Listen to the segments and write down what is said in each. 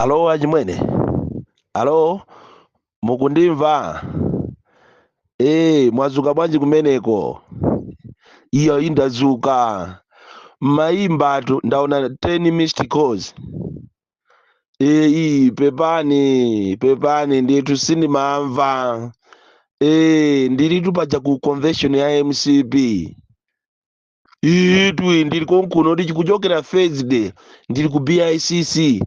Alo achimwene. Alo mukundimva? Mwazuka bwanji kumeneko? Iyo indazuka. Mayimbatu ndaona 10 missed calls. Pepani ndithu sindimamva. Ndilitu paja ku convention ya MCP. Ndili konkuno ndi kuchokera Thursday ndili ku BICC.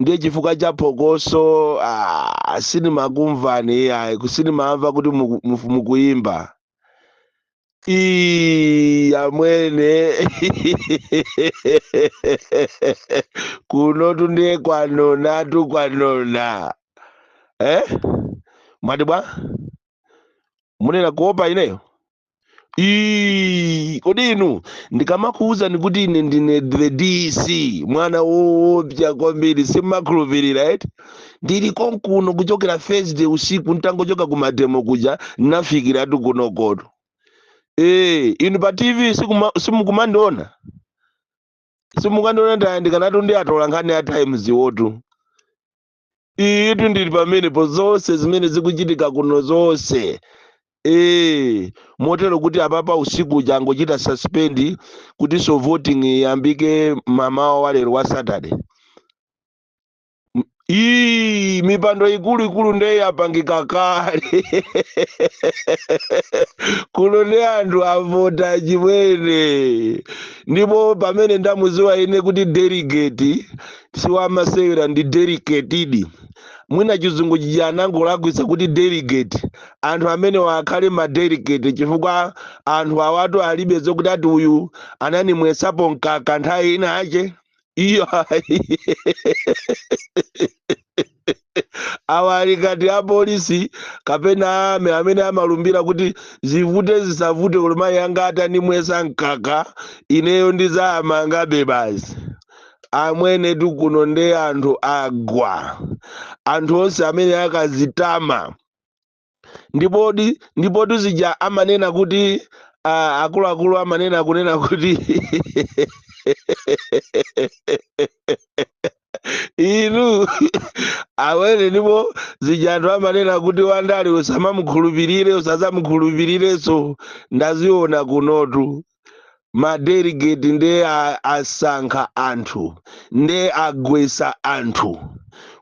Ndiye chifukwa cha phokoso sindimakumvani sindimamva kuti mukuyimba. Amwene kunotu ndiye kwanona. Mwati bwa? Munena kuopa ineyo? Kodi inu ndikamakuuza nikuti ine ndine the DC mwana woopsa kwambiri simmakhulupirira eti ndili konkuno kuchokera Thursday usiku ntangochoka kumademo kuja nafikiratu kunokoto. Inu pa TV simukumandiona? Simukandiona ndayandikanatu ndi atola nkhani ya Times wotu. Itu ndili pamenepo zonse zimene zikuchitika kuno zonse. Motero kuti apapa usiku jangochita suspend kuti so voting yambike mamawa walero wa Saturday. Mipando ikulu ndiye yapangika kale. Kuno ndi anthu avota chimwene. Ndipo pamene ndamuziwa ine kuti delegate siwamasewera ndi delegated. Mwina chizungu chijanangolakwisa kuti delegate anthu amene wakhale ma delegate chifukwa anthu awatu alibe zokuti ati uyu ananimwesapo mkaka nthawi inache iyo awali kati apolisi kapena amene amalumbira kuti zivute zisavute koma yanga atanimwesa mkaka ineyo ndizamangabe basi. Amwene kuno ndi anthu agwa, anthu onse amene akazitama. Ndipo tuzija amanena kuti akuluakulu amanena kunena kuti inu awene ndipo zija anthu amanena kuti wandali usamamukhulupirire usazamukhulupirireso. Ndaziona kunotu. Madelegate nde asankha anthu nde agwesa anthu.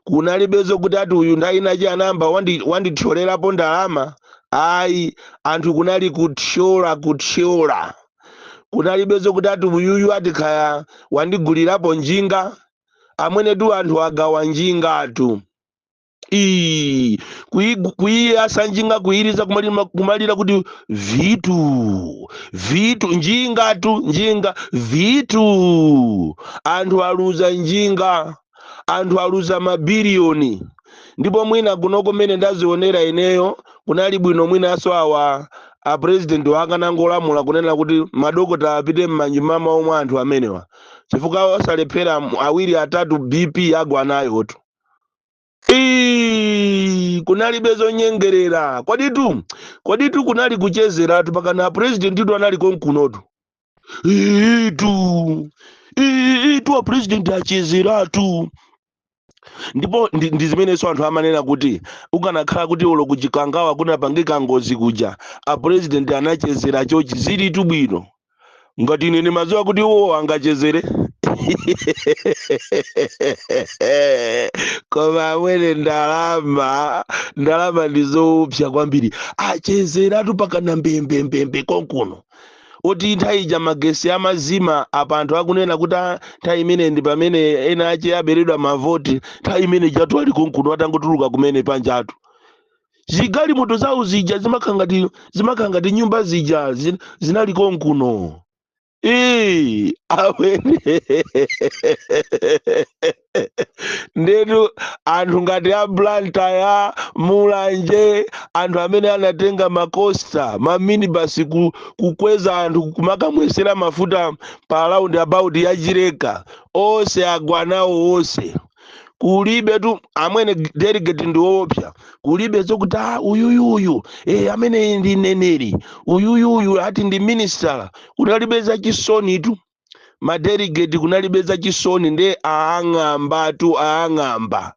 Kunalibezo kuti ati uyu ndainachi anamba wandithyolerapo ndalama. Anthu kunali kuthyola. Kunalibezo kuti ati uyuyu ati khaya wandigulirapo njinga. Amwene anthu agawa njingatu. Kuyiyasa njinga kuyiriza kumalira kuti vitu njinga vitu. Anthu aluza njinga, anthu aluza mabiliyoni. Ndipo mwina kunoko mene ndazionera ineyo kunali bwino mwinaso awa a president wakanangolamula kunena kuti madokota apite m'manyumba omwe anthu amenewa chifukwa osalephera awiri atatu BP agwa nayotu. Kunalibe zonyengerera. Kwaditu kunali kuchezeratu pakana president itu anali konkunotu. A president achezeratu. Ndipo ndizimeneso anthu amanena kuti ukanakhala kuti ulo kuchikangawa kunapangika ngozi kuja a president anachezera chochi zilitu bwino. Ngati ine ndimadziwa kuti uwo angachezere. Koma amwene ndalama ndizoopsa kwambiri. Achezeratu pakana mbembembembe konkuno. Oti nthawi ija magesi amazima apa anthu akunena kuti nthawi imene ndi pamene ena ache aberedwa mavoti nthawi imene chatu ali konkuno atangotuluka kumene panjatu. Zigali moto zawo zija zimakhala ngati nyumba zija zinali konkuno. Awene ndetu anthu ngati a Blantyre, Mulanje, anthu amene anatenga makosta maminibus kukweza anthu kumakamwesera mafuta pa round about ya Chileka onse agwa nawo onse. Kulibe tu amwene delegate ndi woopsa. Kulibe zokuti uyuyuyu amene ndi neneri uyuyuyu ati ndi minister. Kunalibe za chisoni tu. madelegate kunalibeza chisoni nde aang'amba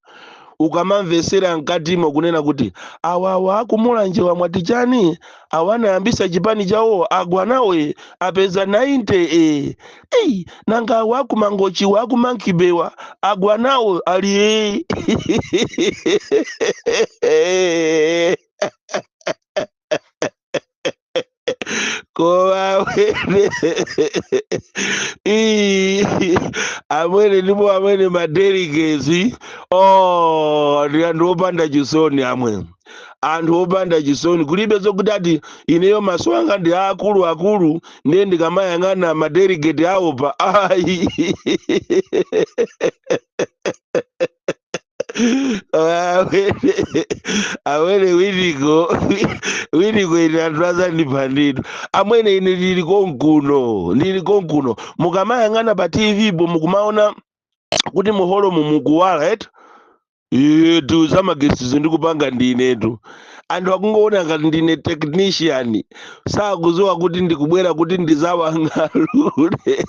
ukamamvesera mkatimo kunena kuti awawa akumulanjewa mwati chani awanayambisa chipani chawo agwanawe apeza 90 ei nanga awo akumangochiwa akumankibewa agwanawo ali amwene ndipo amwene madelegezi ndi anthu opanda chisoni amwe anthu opanda chisoni kulibe zokuti ati ineyo maso anga ndi akulu ndiye ndikamayang'ana madelegate awo pa ayi amwene winiko ine anthu azandiphanditu amwene ine ndili konkuno mukamayang'ana pa TV po mukumaona kuti muholomo mukuwala yetu zamagesizo ndikupanga ndinetu anthu akungoona ngati ndine technician sakuziwa kuti ndikubwera kuti ndizawang'alule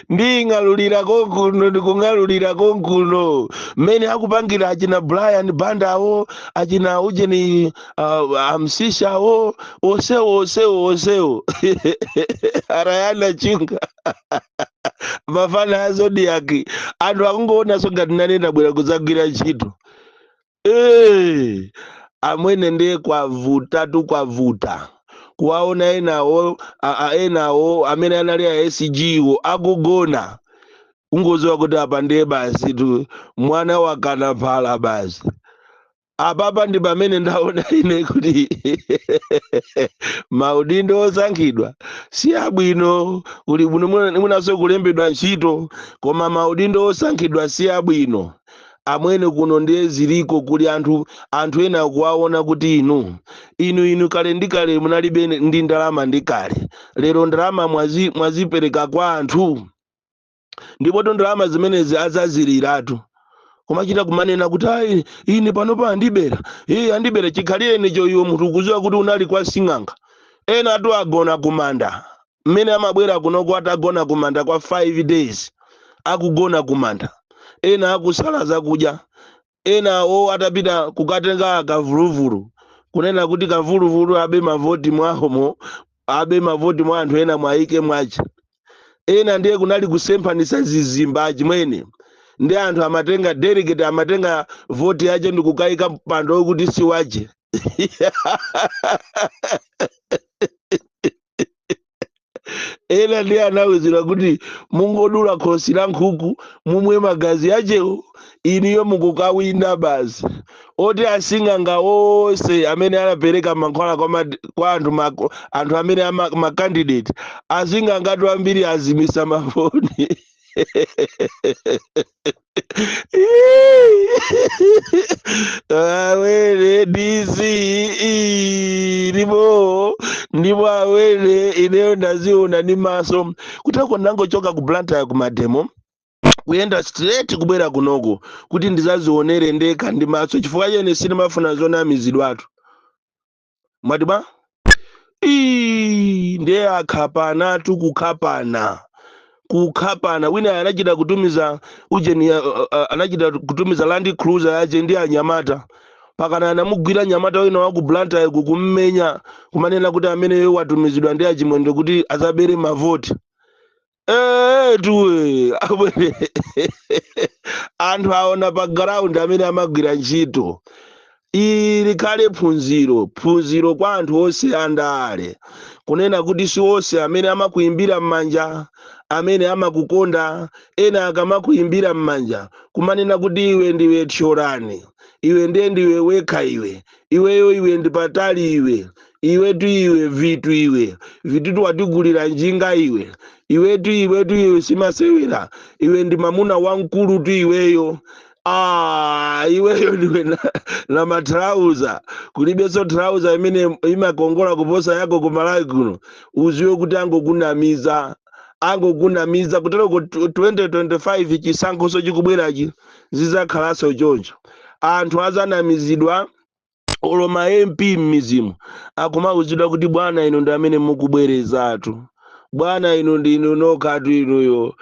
nding'alulira konkuno ndikung'alulira konkuno mmene akupangira achina Brian Bandawo achina ujeni amsishawo osewo arayana chinga mafana ya Zodiac anthu akungoona so ngati nane ndabwera kudzagwira ntchito amwene ndiye kwavuta kuwaona enawo amene anali a SG wo akugona ungoziwa kuti apa ndiye basi tu mwana wakanaphala basi apapa ndi pamene ndaona ine kuti maudindo osankhidwa si abwino kuli bwino munaso kulembedwa ntchito koma maudindo osankhidwa si abwino amwene kuno ndiye ziliko kuli anthu ena kuwaona kuti inu kale ndi kale munalibe ndi ndalama ndi kale lero ndalama mwazipereka kwa anthu ndipo ndalama zimenezi azaziliratu kumachita kumanena kuti ayi ine panopa andibera chikhalire nicho iwo munthu kuziwa kuti unali kwa sing'anga ena atu agona kumanda mmene amabwera kunoko atagona kumanda kwa 5 days akugona kumanda ena akusala zakudya enawo atapita kukatenga kavuluvulu kunena kuti kavuluvulu abe mavoti mwahomo abe mavoti mwa anthu ena mwaike mwacha ena ndiye kunali kusemphanisa zizimba chimwene ndi anthu amatenga delegate amatenga voti yache ndikukaika mpando kuti siwache ena ndiye anawuzira kuti mungodula khosi la nkhuku mumwe magazi yachewo iniyo mukukawina basi oti asing'anga wonse amene anapereka mankhwala kwa anthu amene makandidate asing'angatu ambiri azimisa mafoni awene DC ndipo awene ineyo ndaziona ni maso kutako nangochoka ku Blantyre ku mademo kuyenda straight kubwera kunoko kuti ndizazionere ndekha ndi maso chifukwa chene sinimafuna zonamizidwatu mwatiba ndiye akhapana kukhapana wina anachita kutumiza ujeni anachita kutumiza Land Cruiser yache ndi anyamata pakana anamugwira nyamata wina wa ku Blantyre kummenya kumanena kuti amene yo watumizidwa ndi achimwendo kuti azabere mavoti tuwe anthu aona pa ground amene amagwira ntchito ili kale phunziro kwa anthu onse andale kunena kuti si onse amene amakuimbira m'manja amene amakukonda ena akamakuimbira m'manja kumanena kuti iwe ndiwe tchorani iwe ndiwe wekha iweyo ndi patali iwe vitu watigulira njinga iwetu simasewera iwe ndi mamuna wamkulu tu iweyo iweyo ndiwe na matrauza kulibeso trauza imene imakongola kuposa yako kumalawi kuno uziwe kuti angokunamiza kutero ku 2025 chisankho chikubwerachi zizakhalaso choncho anthu azanamizidwa oloma MP m'mizimu akumauzidwa kuti bwana ino ndi amene mukubwerezatu bwana inu ndinu nokatu inuyo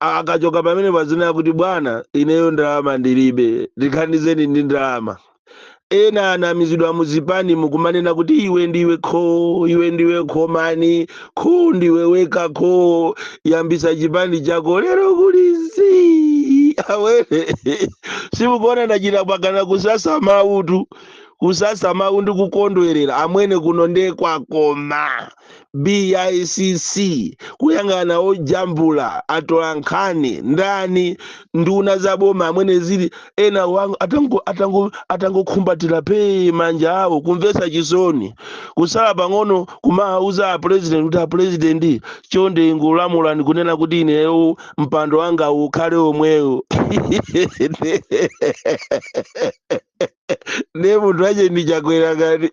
akachoka pamene pazina kuti bwana ineyo ndalama ndilibe ndikhandizeni ndi ndalama. Ena anamizidwa muzipani mukumanena kuti iwe ndiwe khomani kho ndiwe weka kho yambisa chipani chako lero kulisi awere simukuona ndachita pakana kusasa mautu kusasa mau ndi kukondwerera amwene kuno ndekwakoma BICC kuyang'ana ojambula atola nkhani ndani nduna zaboma amwene zili ena wangu atangokhumbatira pe manja awo kumvesa chisoni kusala pang'ono kumauza apresident kuti apresident chonde ngulamulani kunena kuti ineyo mpando wanga ukhale omwewo ne munthu ache ndi chakwera ngati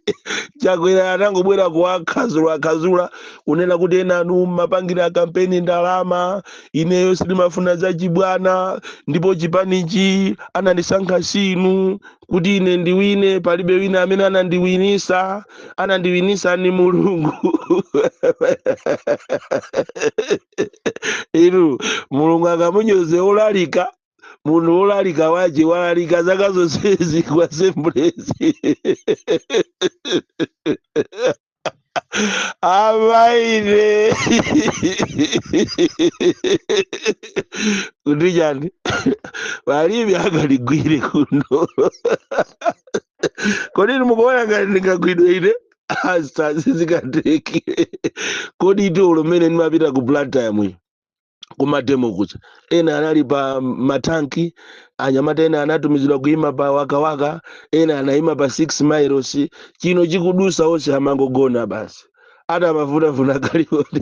chakwera anangobwera kuwakhazula kunena kuti ena anu mapangira kampeni ndalama ineyo sindimafuna zachibwana ndipo chipanichi anandisankha sinu kuti ine ndiwine palibe wina amene anandiwinisa ni mulungu inu mulungu akamunyoze olalika munthu wolalika waje walalika zaka zonsezi kwa semblezi amaine kuti chani palibe akaligwire kuno kodi mukuona ngati ndingagwidwe ine asazizikateki kodi iti ulumene ndimapita ku blood time kumademo kucha ena anali pa matanki anyamata ena anatumizidwa kuima pa wakawaka ena anaima pa 6 miles chino chikudusa onse amangogona basi ata mavunavuna kalione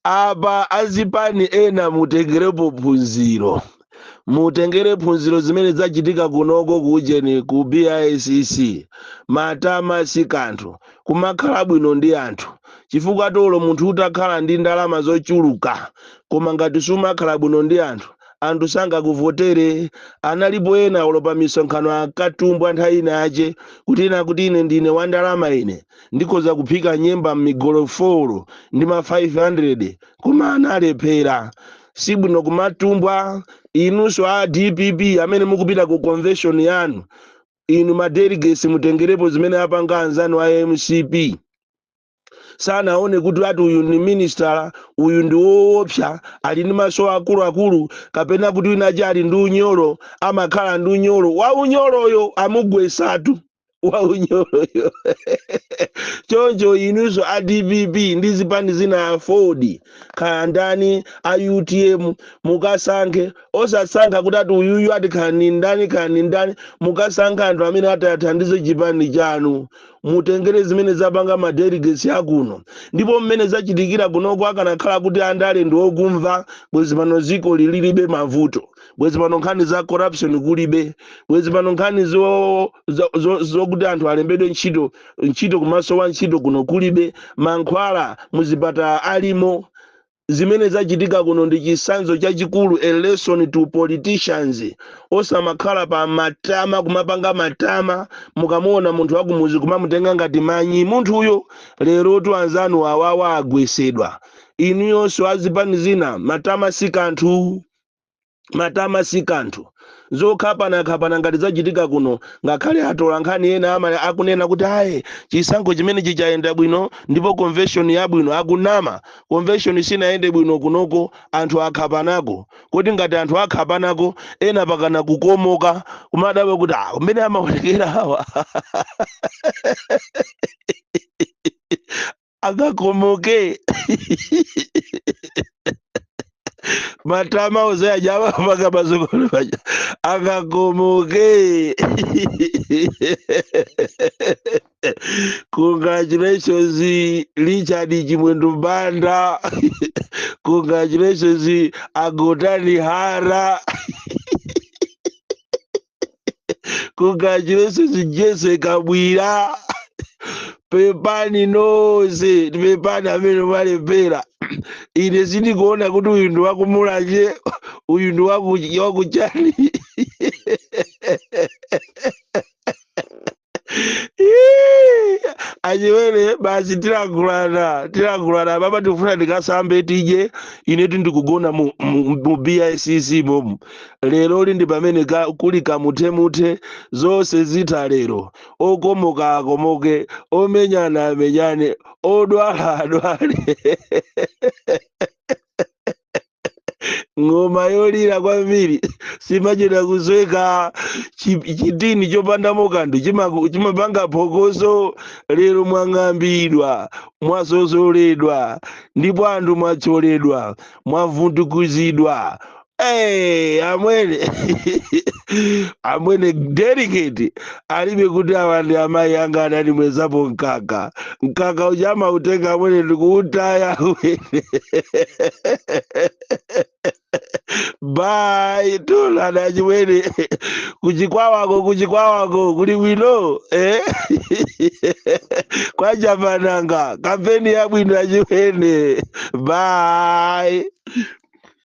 apa azipani ena mutengerepo phunziro zimene zachitika kunoko kuujeni ku BICC matama si kanthu kumakhala bwino ndi anthu chifukwa tolo munthu utakhala ndi ndalama zochuluka koma ngati sumakhala bwino ndi anthu sangakuvotere. Analipo ena olopa misonkhano akatumbwa nthawi inache kuti ine ndine wa ndalama ine ndikhoza kuphika nyemba m'migolofolo ndi ma 500 koma analephera. Sibwino kumatumbwa inunso a DPP amene mukupita ku convention yanu inu madelegates mutengerepo zimene apanga anzanu a MCP sanaone kuti ati uyu ni minister uyu ndi woopsa ali ndi maso akuluakulu kapena kuti winaje ali ndi unyolo amakhala ndi unyolo wa unyoloyo amugwesatu wa unyoloyo choncho inunso a DPP ndi zipani zina afford kaya ndani a UTM mukasankhe osasankha kuti ati uyuyu ati kani ndani mukasankha anthu amene athandize chipani chanu mutengere zimene zapanga madelegates akuno ndipo mmene zachitikira kunoko akanakhala kuti andale ndi okumva bwezi pano ziko lilibe mavuto bwezi pano nkhani za corruption kulibe bwezi pano nkhani zokuti anthu alembedwe ntchito kumaso wa ntchito kuno kulibe mankhwala muzipata alimo. Zimene zachitika kuno ndi chisanzo chachikulu a lesson to politicians osamakhala pa matama kumapanga matama mukamuona munthu wakumuzi kumamutenga ngati manyi munthu uyo lero tu anzanu awawa agwesedwa. Inuyonso azipani zina matama si kanthu zokhapana ngati zachitika kuno ngakhale atola nkhani ena ama akunena kuti ayi chisankho chimene chichayenda bwino ndipo convention yabwino akunama convention sinayende bwino kunoko anthu akhapanako kuti ngati anthu akhapanako ena pakana kukomoka kumadabwa kuti kumene amaonekera awa akakomoke matama ose ajaba paka bazokolo baja akakomoke. Congratulations Richard Chimwendo Banda. Congratulations Agotani Hara. Congratulations Jesse Kabwira. Pepani nose pepani amene malepera ine sindikuona kuti uyu ndi wakumulaje uyu ndi wakuchani. achiwene basi tilakulana papa tikufuna tikasambe tije inetu ndikugona mu BICC momu lero ndi pamene kuli kamuthemuthe zonse zitha lero okomoka akomoke omenyana amenyane odwala adwale ng'oma yolira kwambiri simachita kuzweka chitini chopandamo kanthu chimapanga phokoso lero mwang'ambidwa mwazozoledwa ndipo anthu mwacholedwa mwavundukuzidwa amwene amwene delicate alibe kuti awa ndi amayi anga anati mwezapo mkaka uja amautenga amwene ndikuutaya amwene bye tola achimwene kuchikwawako kuli bwino kwachapananga kampeni yabwino achimwene bye